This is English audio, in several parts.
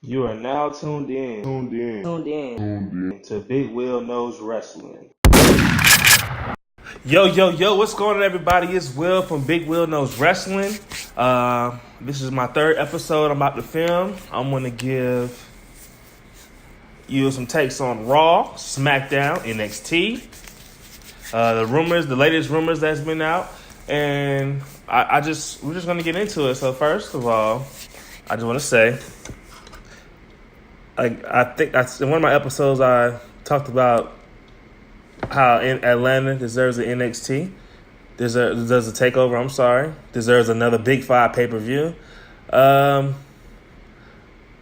You are now tuned in to Big Will Knows Wrestling. Yo, what's going on, everybody? It's Will from Big Will Knows Wrestling. This is my third episode I'm about to film. I'm going to give you some takes on Raw, Smackdown, NXT, the latest rumors that's been out, and we're just going to get into it. So first of all, I just want to say, I think in one of my episodes I talked about how Atlanta deserves an NXT, deserves a takeover. Deserves another Big 5 pay-per-view. I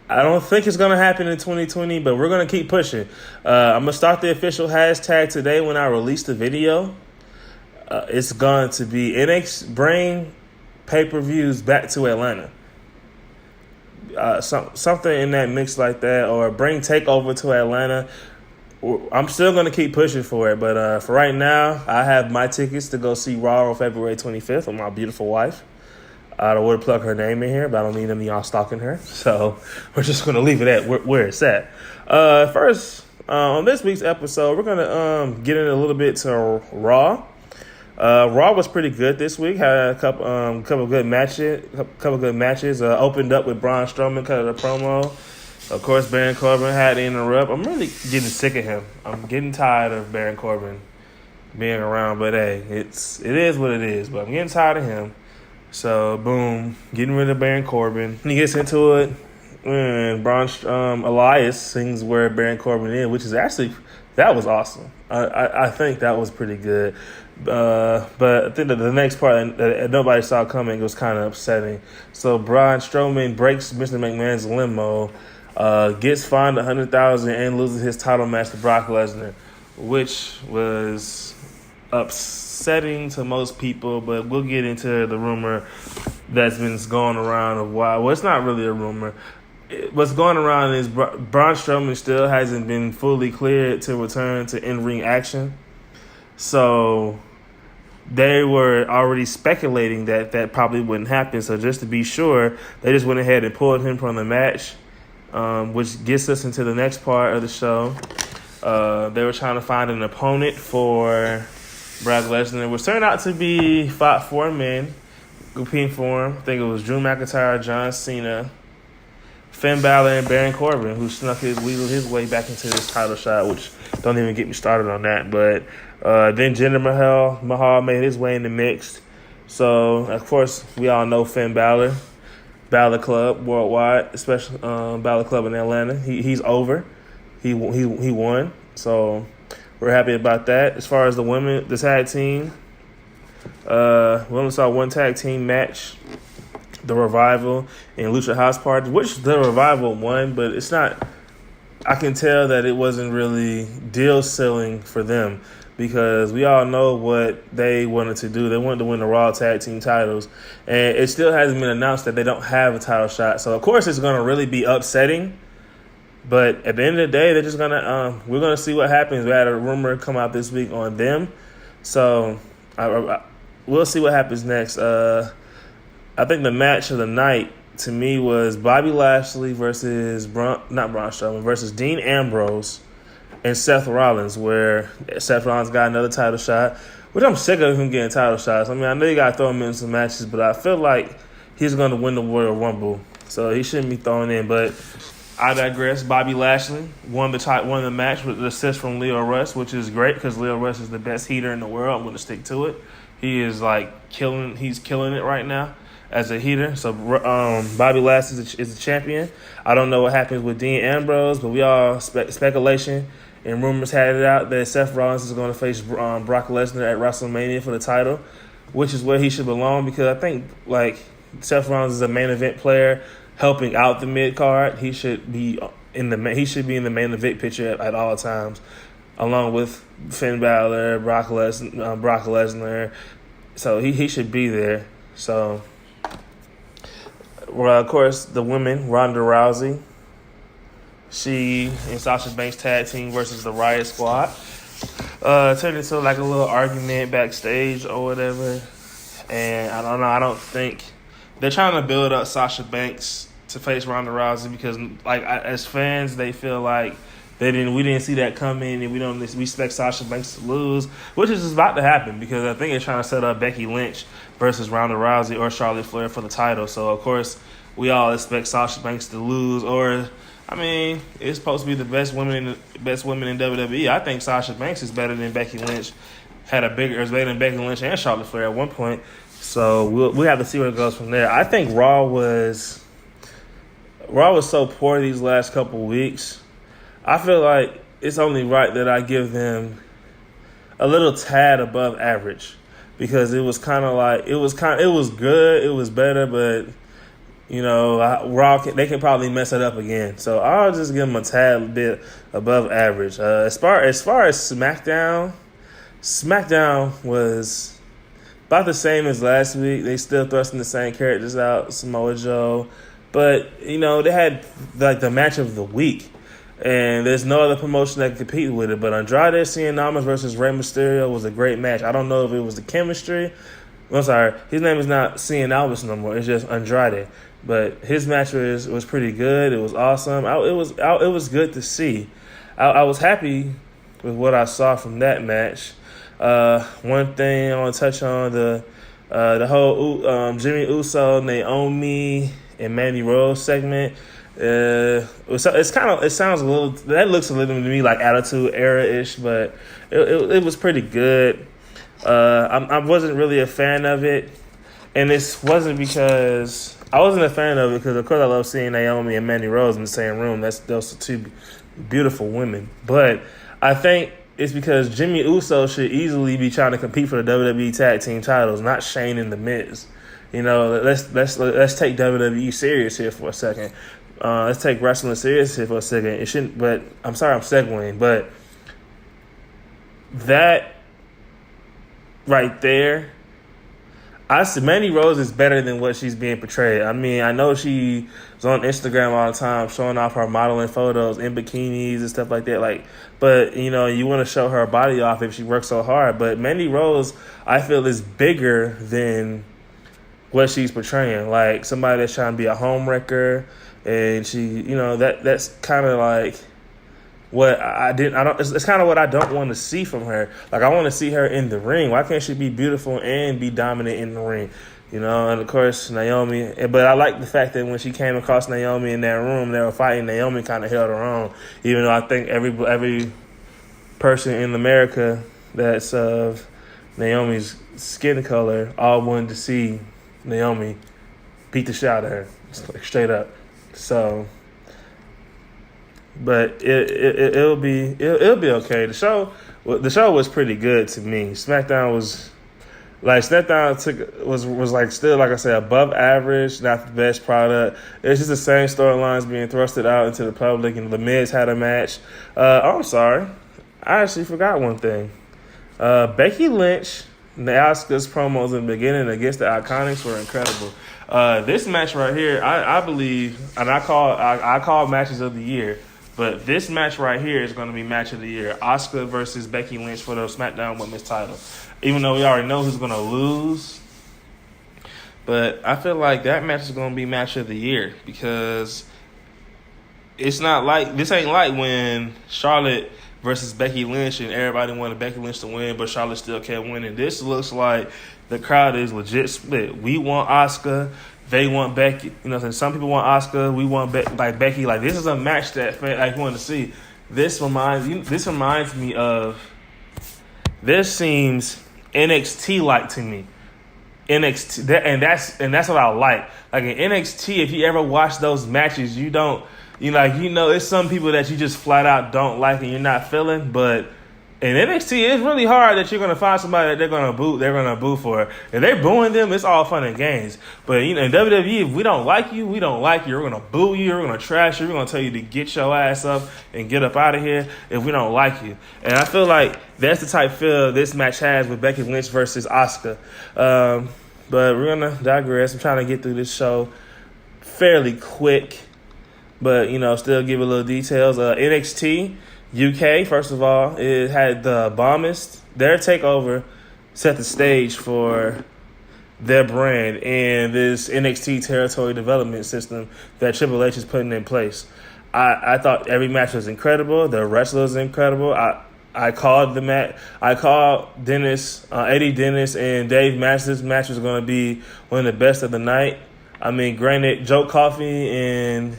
don't think it's gonna happen in 2020, but we're gonna keep pushing. I'm gonna start the official hashtag today when I release the video. It's going to be bring pay-per-views back to Atlanta. Something in that mix like that, or bring takeover to Atlanta. I'm still going to keep pushing for it, but for right now, I have my tickets to go see Raw on February 25th with my beautiful wife. I don't want to plug her name in here, but I don't need any of y'all stalking her, so we're just going to leave it at where it's at. First, on this week's episode, we're going to get in a little bit to Raw. Raw was pretty good this week. Had a couple good matches. Opened up with Braun Strowman, cut a promo. Of course, Baron Corbin had to interrupt. I'm really getting sick of him. I'm getting tired of Baron Corbin being around. But hey, it is what it is. But I'm getting tired of him. So boom, getting rid of Baron Corbin. He gets into it, and Elias sings where Baron Corbin is, which is actually, that was awesome. I think that was pretty good. But I think that the next part that nobody saw coming was kind of upsetting. So Braun Strowman breaks Mr. McMahon's limo, gets fined $100,000 and loses his title match to Brock Lesnar, which was upsetting to most people. But we'll get into the rumor that's been going around of why. Well, it's not really a rumor. What's going around is Braun Strowman still hasn't been fully cleared to return to in-ring action. So they were already speculating that probably wouldn't happen. So just to be sure, they just went ahead and pulled him from the match, which gets us into the next part of the show. They were trying to find an opponent for Brock Lesnar, which turned out to be four men competing for him. I think it was Drew McIntyre, John Cena, Finn Balor, and Baron Corbin, who wheeled his way back into this title shot, which don't even get me started on that. But then Jinder Mahal made his way in the mix. So, of course, we all know Finn Balor, Balor Club worldwide, especially Balor Club in Atlanta. He's over. He won. So we're happy about that. As far as the women, the tag team, we only saw one tag team match. The Revival and Lucha House Party, which the Revival won, but it's not. I can tell that it wasn't really deal selling for them, because we all know what they wanted to do. They wanted to win the Raw Tag Team titles, and it still hasn't been announced that they don't have a title shot. So of course it's going to really be upsetting. But at the end of the day, they're just gonna. We're gonna see what happens. We had a rumor come out this week on them, so we'll see what happens next. I think the match of the night to me was Bobby Lashley versus Braun Strowman versus Dean Ambrose and Seth Rollins, where Seth Rollins got another title shot, which I'm sick of him getting title shots. I mean, I know you got to throw him in some matches, but I feel like he's going to win the Royal Rumble, so he shouldn't be thrown in. But I digress. Bobby Lashley won the match with the assist from Leo Rush, which is great because Leo Rush is the best heater in the world. I'm going to stick to it. He is he's killing it right now as a heater. So Bobby Lashley is the champion. I don't know what happens with Dean Ambrose, but we all speculation and rumors had it out that Seth Rollins is going to face Brock Lesnar at WrestleMania for the title, which is where he should belong, because I think Seth Rollins is a main event player helping out the mid card. He should be in the main event picture at all times, along with Finn Balor, Brock Lesnar. So he should be there. So. Well, of course, the women, Ronda Rousey, she and Sasha Banks tag team versus the Riot Squad. Turned into a little argument backstage or whatever. And I don't know. I don't think they're trying to build up Sasha Banks to face Ronda Rousey because, like, as fans, they feel like we didn't see that coming, and we expect Sasha Banks to lose, which is about to happen because I think they're trying to set up Becky Lynch versus Ronda Rousey or Charlotte Flair for the title. So of course we all expect Sasha Banks to lose, or I mean, it's supposed to be the best women in WWE. I think Sasha Banks is better than Becky Lynch. Better than Becky Lynch and Charlotte Flair at one point. So we'll have to see where it goes from there. I think Raw was so poor these last couple weeks. I feel like it's only right that I give them a little tad above average because it was kind of like it was good, it was better, but Raw they can probably mess it up again. So I'll just give them a tad bit above average. As far as SmackDown was about the same as last week. They still thrusting the same characters out, Samoa Joe, but they had like the match of the week. And there's no other promotion that can compete with it. But Andrade Cien Almas versus Rey Mysterio was a great match. I don't know if it was the chemistry. I'm sorry, his name is not Cien Almas no more. It's just Andrade. But his match was pretty good. It was awesome. It was good to see. I was happy with what I saw from that match. One thing I want to touch on the whole Jimmy Uso, Naomi, and Mandy Rose segment. It sounds a little. That looks a little to me like Attitude Era-ish, but it was pretty good. I wasn't really a fan of it, and this wasn't because I wasn't a fan of it because of course I love seeing Naomi and Mandy Rose in the same room. Those are two beautiful women, but I think it's because Jimmy Uso should easily be trying to compete for the WWE Tag Team titles, not Shane and The Miz. Let's take WWE serious here for a second. Let's take wrestling serious here for a second. It shouldn't, but I'm sorry I'm segueing, but that right there, I see Mandy Rose is better than what she's being portrayed. I mean, I know she's on Instagram all the time showing off her modeling photos in bikinis and stuff like that. But you want to show her body off if she works so hard. But Mandy Rose, I feel, is bigger than what she's portraying. Like somebody that's trying to be a homewrecker. And she, that's kind of like what it's kind of what I don't want to see from her. Like, I want to see her in the ring. Why can't she be beautiful and be dominant in the ring? And of course, Naomi. But I like the fact that when she came across Naomi in that room, they were fighting. Naomi kind of held her own, even though I think every person in America that's of Naomi's skin color all wanted to see Naomi beat the shit out of her, straight up. So, but it'll be okay. The show was pretty good to me. SmackDown was still, like I said, above average, not the best product. It's just the same storylines being thrusted out into the public. And The Miz had a match. I'm sorry, I actually forgot one thing. Becky Lynch and the Asuka's promos in the beginning against the Iconics were incredible. This match right here, I believe, and I call matches of the year, but this match right here is going to be match of the year. Asuka versus Becky Lynch for the SmackDown Women's title. Even though we already know who's going to lose, but I feel like that match is going to be match of the year because it's not like, this ain't like when Charlotte versus Becky Lynch and everybody wanted Becky Lynch to win, but Charlotte still kept winning. This looks like the crowd is legit split. We want Asuka, they want Becky. Some people want Asuka, we want Becky. Like, this is a match that I want to see. This reminds me of. This seems NXT like to me. NXT, and that's what I like. Like in NXT, if you ever watch those matches, it's some people that you just flat out don't like and you're not feeling. But in NXT, it's really hard that you're gonna find somebody that they're gonna boo for. If they're booing them, it's all fun and games. But in WWE, if we don't like you, we don't like you. We're gonna boo you. We're gonna trash you. We're gonna tell you to get your ass up and get up out of here if we don't like you. And I feel like that's the type feel this match has with Becky Lynch versus Asuka. But we're gonna digress. I'm trying to get through this show fairly quick, but still give a little details. NXT UK, first of all, it had the bombest. Their takeover set the stage for their brand and this NXT territory development system that Triple H is putting in place. I thought every match was incredible. The wrestlers were incredible. I called the match. I called Eddie Dennis and Dave Masters' match was going to be one of the best of the night. I mean, granted, Joe Coffey and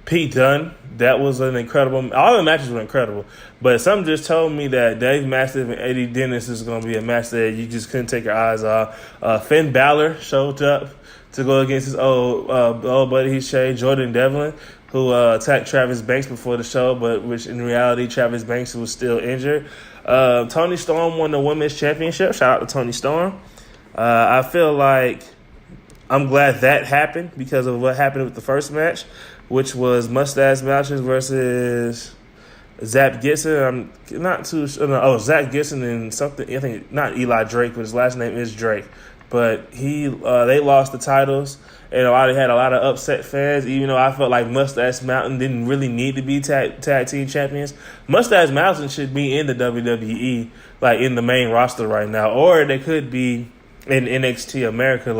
Pete Dunne, that was an incredible. All the matches were incredible, but something just told me that Dave Masters and Eddie Dennis is going to be a match that you just couldn't take your eyes off. Finn Balor showed up to go against his old buddy Jordan Devlin, who attacked Travis Banks before the show, but which in reality Travis Banks was still injured. Toni Storm won the Women's Championship. Shout out to Toni Storm. I feel like I'm glad that happened because of what happened with the first match, which was Mustache Mountain versus Zach Gibson. I'm not too sure. No, Zach Gibson and something. I think not Eli Drake, but his last name is Drake. But they lost the titles, and they had a lot of upset fans. Even though I felt like Mustache Mountain didn't really need to be tag team champions. Mustache Mountain should be in the WWE, like in the main roster right now, or they could be in NXT America.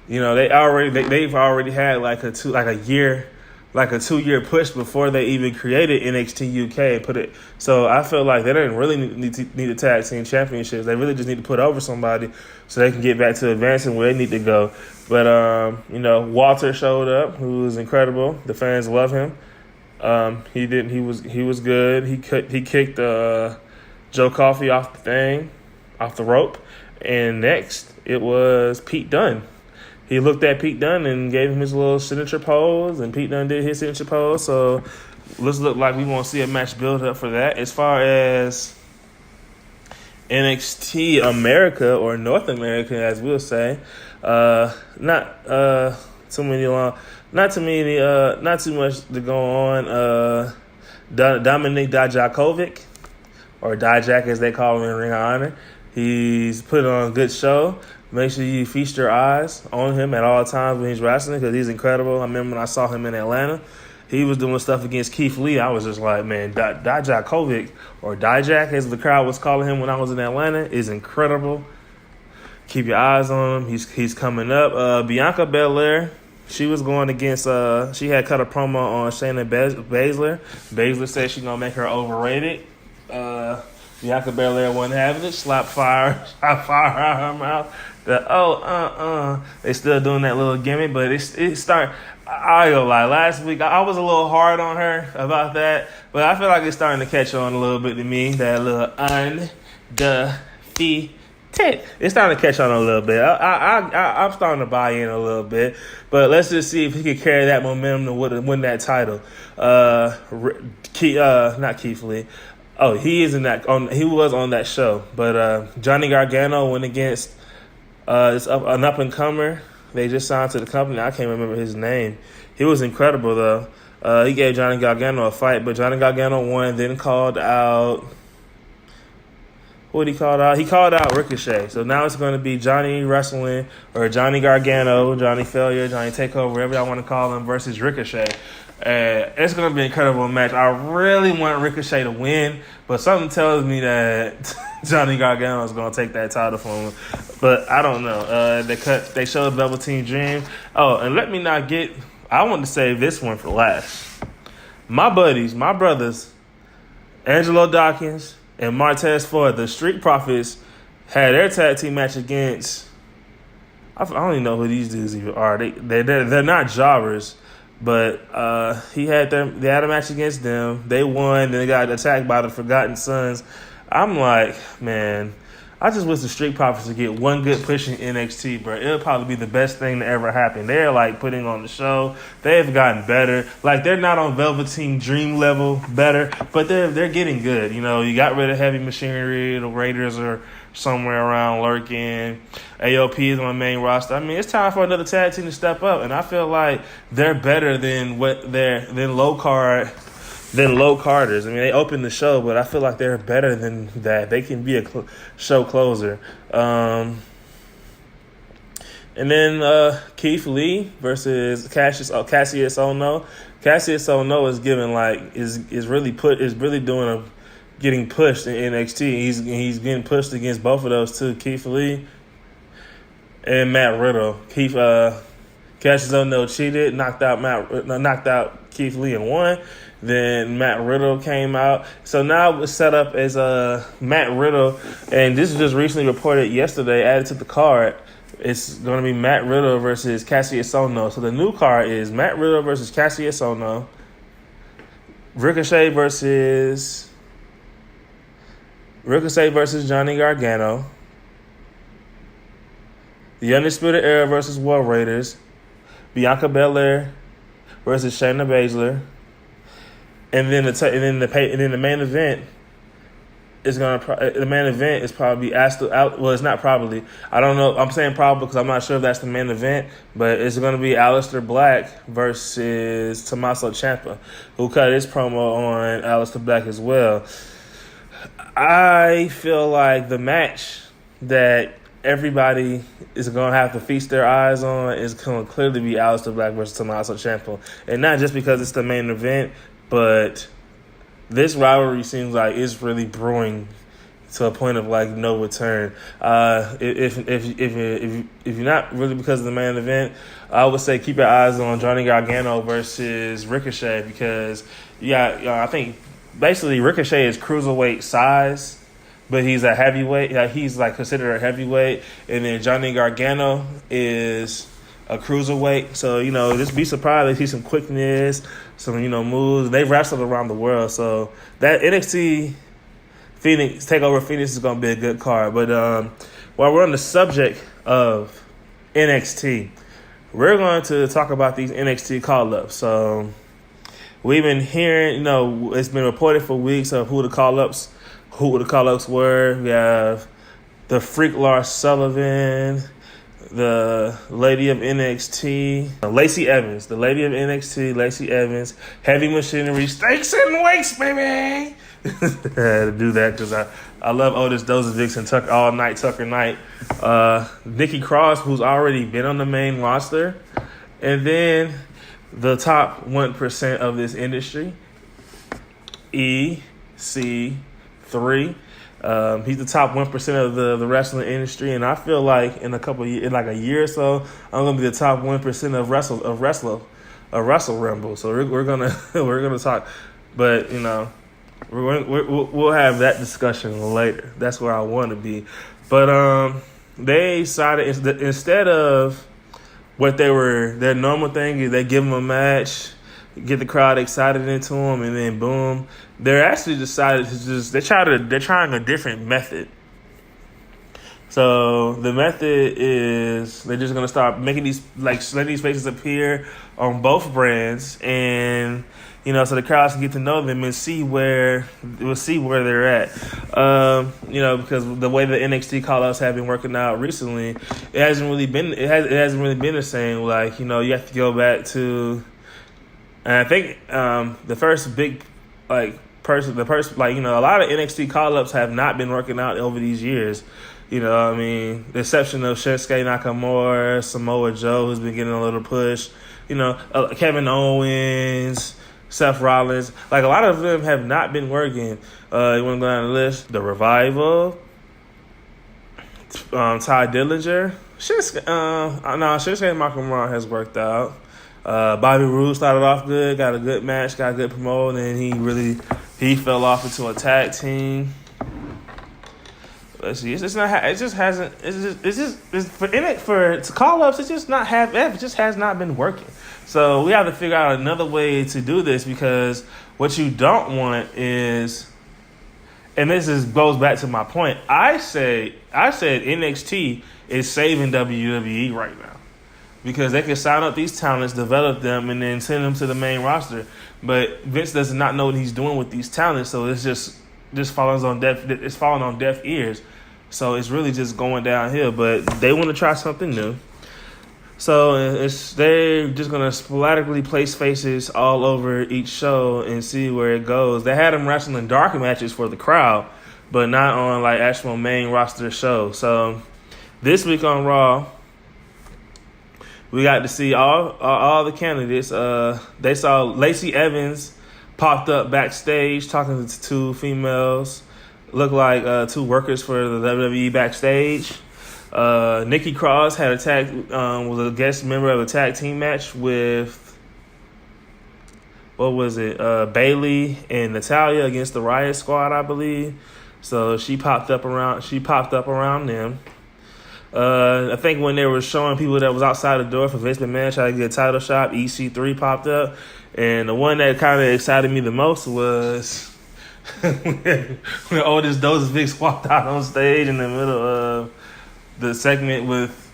They've already had like a 2-year push before they even created NXT UK and put it. So I feel like they didn't really need a tag team championships. They really just need to put over somebody so they can get back to advancing where they need to go. But Walter showed up, who was incredible. The fans love him. He was good. He kicked Joe Coffey off the rope, and next it was Pete Dunne. He looked at Pete Dunne and gave him his little signature pose, and Pete Dunne did his signature pose. So let's look like we want to see a match build up for that. As far as NXT America or North America, as we'll say, not too much to go on. Dominic Dijakovic, or Dijak as they call him in Ring of Honor, he's put on a good show. Make sure you feast your eyes on him at all times when he's wrestling because he's incredible. I remember when I saw him in Atlanta, he was doing stuff against Keith Lee. I was just like, man, Dijakovic, or Dijak as the crowd was calling him when I was in Atlanta, is incredible. Keep your eyes on him. He's coming up. Bianca Belair, she was going against, she had cut a promo on Shayna Baszler. Baszler said she's going to make her overrated. Bianca Belair wasn't having it. Slap fire out her mouth. They still doing that little gimmick, but it started. I ain't gonna lie. Last week I was a little hard on her about that, but I feel like it's starting to catch on a little bit to me. That little undefeated. It's starting to catch on a little bit. I'm starting to buy in a little bit, but let's just see if he can carry that momentum to win that title. Not Keith Lee. Oh, he is in that. He was on that show, but Johnny Gargano went against an up and comer. They just signed to the company. I can't remember his name. He was incredible though. He gave Johnny Gargano a fight, but Johnny Gargano won. Then called out. What did he call out? He called out Ricochet. So now it's going to be Johnny Wrestling or Johnny Gargano, Johnny Failure, Johnny Takeover, whatever y'all want to call him, versus Ricochet. It's going to be an incredible match. I really want Ricochet to win, but something tells me that Johnny Gargano is going to take that title from him. But I don't know. They showed Double Team Dream. Oh, and let me not get. I want to save this one for last. My brothers, Angelo Dawkins and Martez Ford, the Street Profits, had their tag team match against. I don't even know who these dudes even are. They're not jobbers. But they had a match against them. They won. Then they got attacked by the Forgotten Sons. I'm like, man, I just wish the Street Profits would get one good push in NXT, bro. It'll probably be the best thing to ever happen. They're like putting on the show. They've gotten better. Like they're not on Velveteen Dream level better, but they're getting good. You got rid of Heavy Machinery. The Raiders are somewhere around lurking. AOP is on the main roster. I mean, it's time for another tag team to step up, and I feel like they're better than low carders. I mean, they opened the show, but I feel like they're better than that. They can be a show closer. And then Keith Lee versus Cassius Ohno. Cassius Ohno is really getting pushed in NXT. He's getting pushed against both of those too. Keith Lee and Matt Riddle. Cassius O'Neal cheated, knocked out Keith Lee and won. Then Matt Riddle came out. So now it's set up as Matt Riddle, and this was just recently reported yesterday, added to the card. It's going to be Matt Riddle versus Cassius Ohno. So the new card is Matt Riddle versus Cassius Ohno, Ricochet versus Johnny Gargano, the Undisputed Era versus War Raiders, Bianca Belair versus Shayna Baszler, and then the main event is probably it's not probably. I don't know. I'm saying probably because I'm not sure if that's the main event, but it's going to be Aleister Black versus Tommaso Ciampa, who cut his promo on Aleister Black as well. I feel like the match that everybody is going to have to feast their eyes on is going to clearly be Aleister Black versus Tommaso Ciampa. And not just because it's the main event, but this rivalry seems like it's really brewing to a point of like no return. If you're not really because of the main event, I would say keep your eyes on Johnny Gargano versus Ricochet, because I think basically Ricochet is cruiserweight size, but he's a heavyweight. He's like considered a heavyweight, and then Johnny Gargano is a cruiserweight. So just be surprised to see some quickness, some moves. They've wrestled around the world, so that NXT Phoenix Takeover Phoenix is going to be a good card. But while we're on the subject of NXT, we're going to talk about these NXT call-ups. So we've been hearing, it's been reported for weeks of who the call-ups were. We have the Freak Lars Sullivan, the Lady of NXT, Lacey Evans, the Lady of NXT, Lacey Evans, Heavy Machinery, Stakes and Weights, baby. I had to do that because I love Otis Dozovic and Tucker Knight, Nikki Cross, who's already been on the main roster, and then the top 1% of this industry, EC3. He's the top 1% of the wrestling industry, and I feel like in a year or so, I'm gonna be the top 1% of Wrestle Rumble. So we're gonna talk, but we'll have that discussion later. That's where I want to be. But they decided instead of what their normal thing is, they give them a match, get the crowd excited into them, and then boom, they're actually decided to they're trying a different method. So the method is they're just gonna start making letting these faces appear on both brands, and so the crowds can get to know them and see where they're at. Because the way the NXT call-outs have been working out recently, it hasn't really been the same. Like you have to go back to, and I think the first big a lot of NXT call-ups have not been working out over these years. The exception of Shinsuke Nakamura, Samoa Joe, who's been getting a little push. Kevin Owens, Seth Rollins. A lot of them have not been working. You want to go down the list? The Revival, Ty Dillinger. Shinsuke Nakamura has worked out. Bobby Roode started off good, got a good match, got a good promo, and then he fell off into a tag team. Let's see, for call-ups, it just has not been working. So we have to figure out another way to do this, because what you don't want is, and goes back to my point. I said NXT is saving WWE right now, because they can sign up these talents, develop them, and then send them to the main roster. But Vince does not know what he's doing with these talents, so it's just falling on deaf ears. So it's really just going downhill. But they want to try something new. So they're just going to sporadically place faces all over each show and see where it goes. They had them wrestling dark matches for the crowd, but not on actual main roster shows. So this week on Raw, we got to see all the candidates. They saw Lacey Evans popped up backstage talking to two females. Looked like two workers for the WWE backstage. Nikki Cross had was a guest member of a tag team match with, what was it? Bailey and Natalia against the Riot Squad, I believe. So she popped up around them. I think when they were showing people that was outside the door for Vince McMahon trying to get a title shot, EC3 popped up. And the one that kind of excited me the most was when Otis Dozovic walked out on stage in the middle of the segment with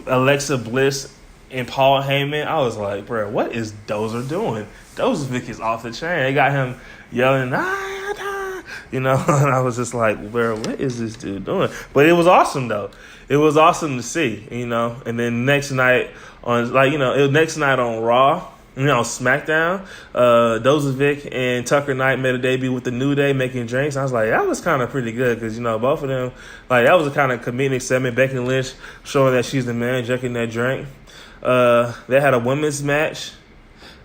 Alexa Bliss and Paul Heyman. I was like, bro, what is Dozer doing? Dozovic is off the chain. They got him yelling, and I was just like, bro, what is this dude doing? But it was awesome, though. It was awesome to see, And then next night on Raw, SmackDown, Dozovic and Tucker Knight made a debut with the New Day making drinks. I was like, that was kind of pretty good because, both of them, that was a kind of comedic segment. Becky Lynch showing that she's the man, drinking that drink. They had a women's match,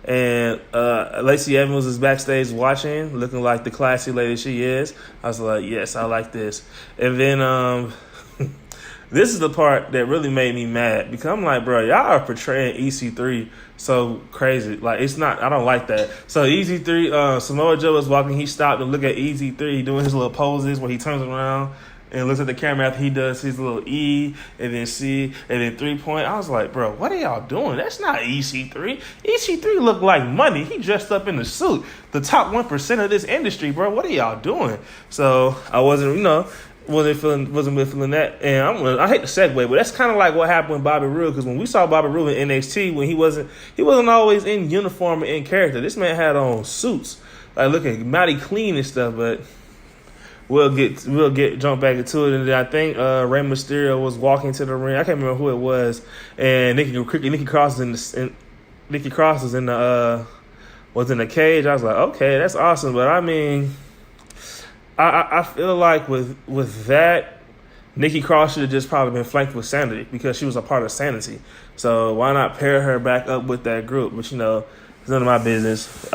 and Lacey Evans was backstage watching, looking like the classy lady she is. I was like, yes, I like this. And then this is the part that really made me mad because I'm like, bro, y'all are portraying EC3 so crazy. Like, it's not, I don't like that. So EC3, Samoa Joe was walking, he stopped and looked at EC3, he doing his little poses where he turns around and looks at the camera after he does his little E and then C and then 3-point. I was like, bro, what are y'all doing? That's not EC3. EC3 looked like money. He dressed up in a suit. The top 1% of this industry, bro. What are y'all doing? So I wasn't feeling that. And I hate to segue, but that's kind of like what happened with Bobby Roode, because when we saw Bobby Roode in NXT, when he wasn't always in uniform or in character. This man had on suits, like looking mighty clean and stuff. But we'll jump back into it. And then I think Rey Mysterio was walking to the ring. I can't remember who it was. And Nikki Cross was in the cage. I was like, okay, that's awesome. But I mean, I feel like with that, Nikki Cross should have just probably been flanked with Sanity because she was a part of Sanity. So why not pair her back up with that group? But it's none of my business.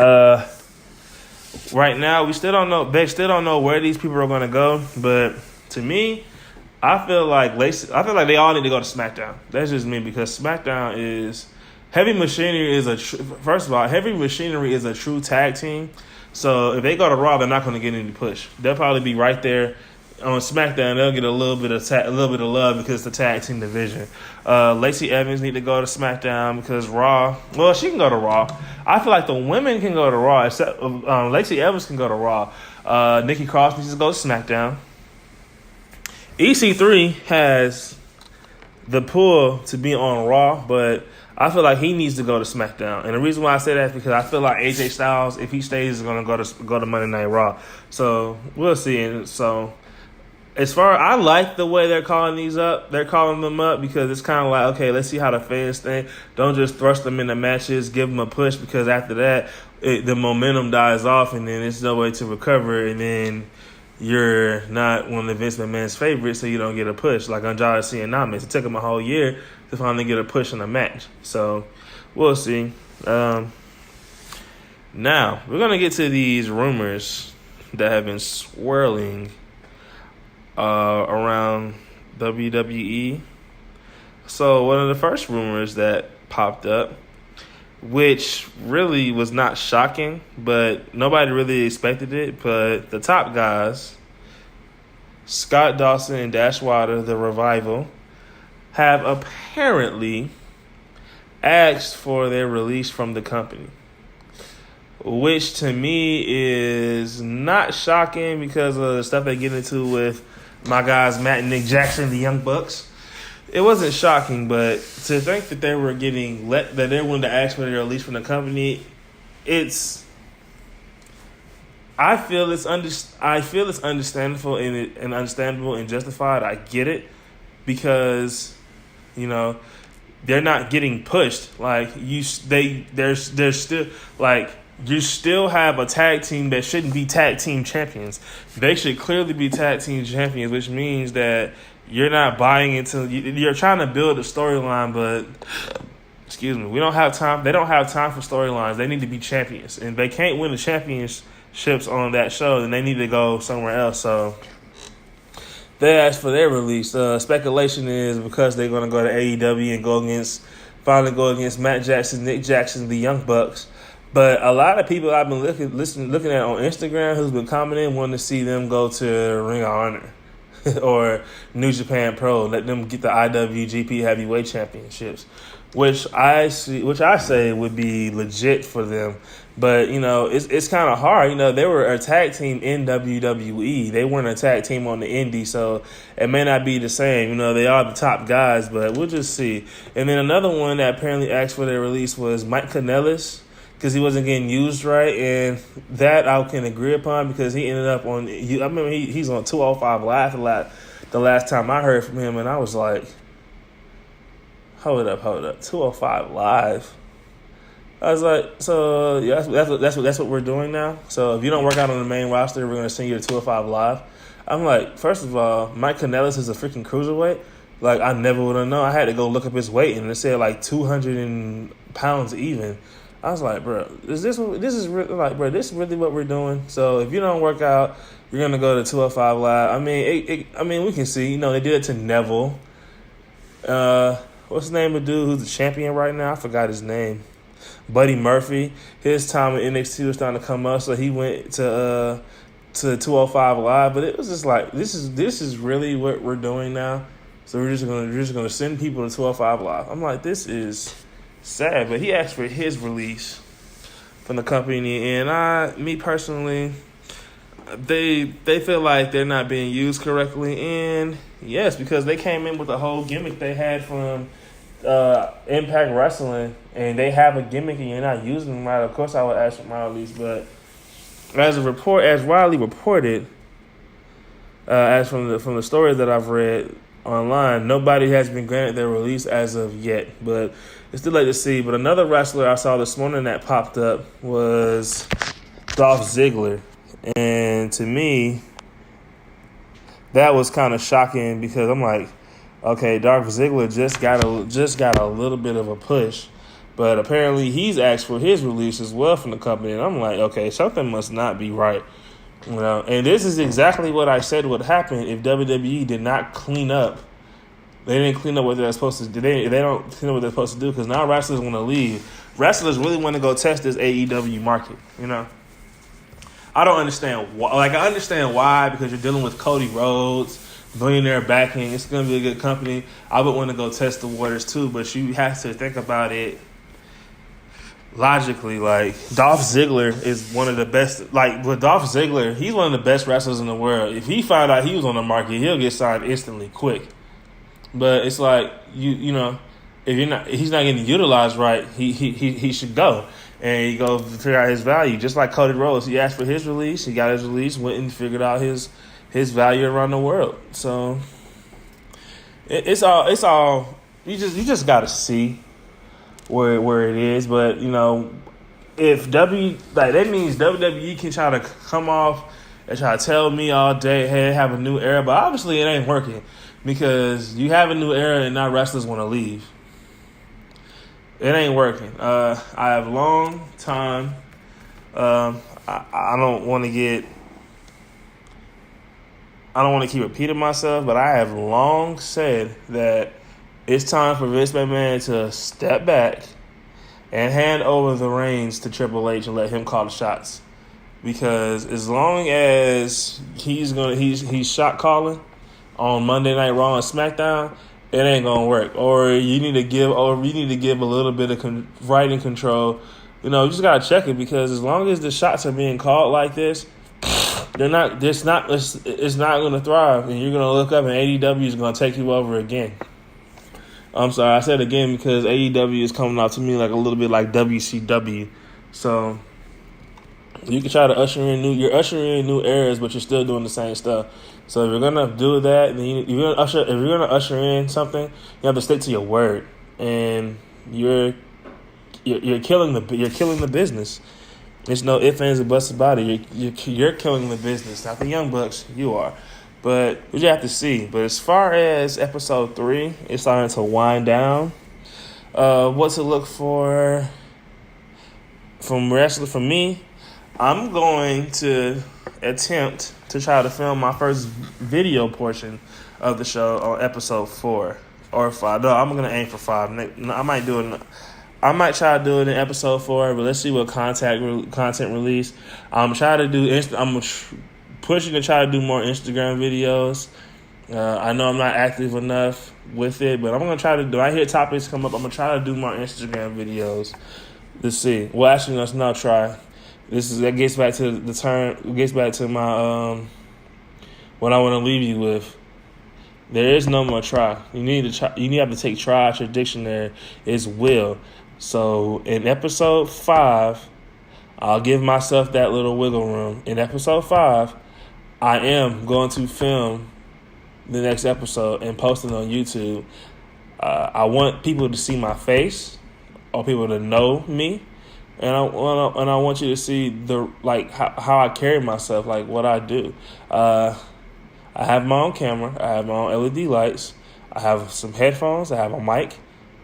Right now, we still don't know. They still don't know where these people are going to go. But to me, I feel like they all need to go to SmackDown. That's just me, because SmackDown is Heavy Machinery is Heavy Machinery is a true tag team. So if they go to Raw, they're not going to get any push. They'll probably be right there on SmackDown. They'll get a little bit of love because it's the tag team division. Lacey Evans need to go to SmackDown because Raw. Well, she can go to Raw. I feel like the women can go to Raw, except Lacey Evans can go to Raw. Nikki Cross needs to go to SmackDown. EC3 has the pull to be on Raw, but I feel like he needs to go to SmackDown. And the reason why I say that is because I feel like AJ Styles, if he stays, is going to go to Monday Night Raw. So we'll see. And so I like the way they're calling these up. They're calling them up because it's kind of like, okay, let's see how the fans think. Don't just thrust them into matches, give them a push, because after that, the momentum dies off, and then there's no way to recover, and then you're not one of Vince McMahon's favorites, so you don't get a push. Like Andrade Cien, it took him a whole year to finally get a push in a match. So we'll see. Now, we're going to get to these rumors that have been swirling around WWE. So one of the first rumors that popped up, which really was not shocking, but nobody really expected it, but the top guys, Scott Dawson and Dash Wilder, the Revival, have apparently asked for their release from the company, which to me is not shocking because of the stuff they get into with my guys Matt and Nick Jackson, the Young Bucks. It wasn't shocking, but to think that they were that they wanted to ask for their release from the company, I feel it's understandable and understandable and justified. I get it, because they're not getting pushed. Like they're still like, you still have a tag team that shouldn't be tag team champions. They should clearly be tag team champions, which means that you're not buying into. You're trying to build a storyline, but we don't have time. They don't have time for storylines. They need to be champions, and they can't win the championships on that show. Then they need to go somewhere else. So they asked for their release. Speculation is because they're going to go to AEW and finally go against Matt Jackson, Nick Jackson, the Young Bucks. But a lot of people I've been looking at on Instagram who's been commenting wanting to see them go to Ring of Honor or New Japan Pro, let them get the IWGP Heavyweight Championships, which I say would be legit for them. But, it's kind of hard. They were a tag team in WWE. They weren't a tag team on the indie, so it may not be the same. They are the top guys, but we'll just see. And then another one that apparently asked for their release was Mike Kanellis, because he wasn't getting used right, and that I can agree upon because he ended up on. I remember he's on 205 Live the last time I heard from him, and I was like, hold up, 205 Live. I was like, so yeah, that's what we're doing now. So if you don't work out on the main roster, we're gonna send you to 205 Live. I'm like, first of all, Mike Kanellis is a freaking cruiserweight. Like, I never would have known. I had to go look up his weight, and it said like 200 pounds even. I was like, bro, this is really what we're doing? So if you don't work out, you're gonna go to 205 Live. I mean, we can see. They did it to Neville. What's the name of the dude who's the champion right now? I forgot his name. Buddy Murphy. His time in NXT was starting to come up, so he went to 205 Live. But it was just like, this is really what we're doing now. So we're just gonna send people to 205 Live. I'm like, this is sad. But he asked for his release from the company, and me personally, they feel like they're not being used correctly. And yes, because they came in with a whole gimmick they had from Impact Wrestling, and they have a gimmick and you're not using them right. Of course, I would ask for my release, but as widely reported, as from the stories that I've read online, nobody has been granted their release as of yet. But it's still late to see. But another wrestler I saw this morning that popped up was Dolph Ziggler, and to me, that was kind of shocking because I'm like, okay, Dolph Ziggler just got a little bit of a push, but apparently he's asked for his release as well from the company, and I'm like, okay, something must not be right, And this is exactly what I said would happen if WWE did not clean up. They didn't clean up what they're supposed to do. They don't clean up what they're supposed to do because now wrestlers want to leave. Wrestlers really want to go test this AEW market. I don't understand why. Like, I understand why, because you're dealing with Cody Rhodes, billionaire backing. It's going to be a good company. I would want to go test the waters too, but you have to think about it logically. Like, Dolph Ziggler is one of the best. Like, with Dolph Ziggler, he's one of the best wrestlers in the world. If he found out he was on the market, he'll get signed instantly, quick. But it's like, if he's not getting utilized right, he should go. And he go figure out his value. Just like Cody Rhodes, he asked for his release, he got his release, went and figured out his value around the world. So it's all you just gotta see where it is. But if that means WWE can try to come off and try to tell me all day, hey, have a new era, but obviously it ain't working because you have a new era and now wrestlers want to leave. It ain't working. I have long time. I don't want to keep repeating myself, but I have long said that it's time for Vince McMahon to step back and hand over the reins to Triple H and let him call the shots. Because as long as he's shot calling on Monday Night Raw and Smackdown, it ain't gonna work. Or you need to give a little bit of writing control. You just gotta check it, because as long as the shots are being called like this, it's not gonna thrive, and you're gonna look up and AEW is gonna take you over again. I'm sorry, I said again because AEW is coming out to me like a little bit like WCW. So you can try to usher in new eras, but you're still doing the same stuff. So if you're gonna do that, then if you're gonna usher in something, you have to stick to your word, and you're killing the business. There's no ifs, ands, or buts about it. You're killing the business, not the Young Bucks. You are, but we just have to see. But as far as episode 3, it's starting to wind down. What to look for from wrestling? For me, I'm going to attempt to try to film my first video portion of the show on episode 4 or 5. No, I'm going to aim for 5. I might do it. I might try to do it in episode 4, but let's see what content release. I'm trying to do. I'm pushing to try to do more Instagram videos. I know I'm not active enough with it, but I'm gonna try to do. I hear topics come up. I'm gonna try to do more Instagram videos. Let's see. Well, actually, let's not try. That gets back to the turn. It gets back to my what I want to leave you with. There is no more try. You need to try. You have to take try out your dictionary. Is will. So in episode 5, I'll give myself that little wiggle room. In episode 5, I am going to film the next episode and post it on YouTube. I want people to see my face, or people to know me, and I want you to see how I carry myself, like what I do. I have my own camera. I have my own LED lights. I have some headphones. I have a mic.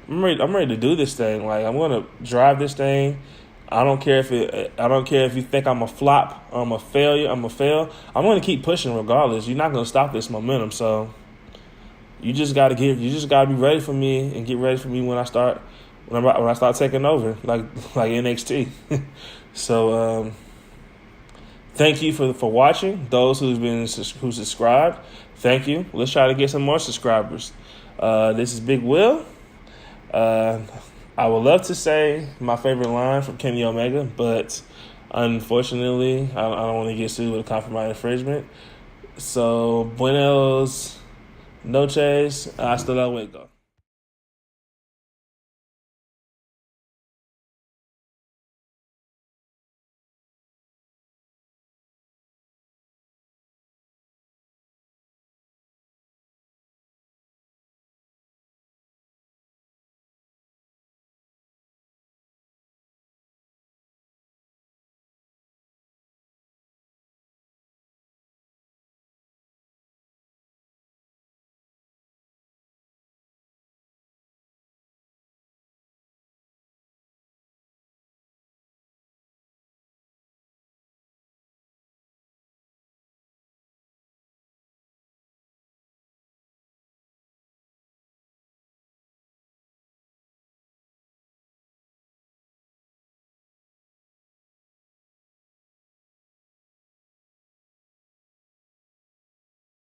I'm ready to do this thing. Like, I'm gonna drive this thing. I don't care if you think I'm a flop, I'm a failure, I'm a fail. I'm gonna keep pushing regardless. You're not gonna stop this momentum. So you just gotta be ready for me and get ready for me when I start taking over, like NXT. So thank you for watching. Those who subscribed, thank you. Let's try to get some more subscribers. This is Big Will. I would love to say my favorite line from Kenny Omega, but unfortunately, I don't want to get sued with a copyright infringement. So, buenos noches, hasta luego.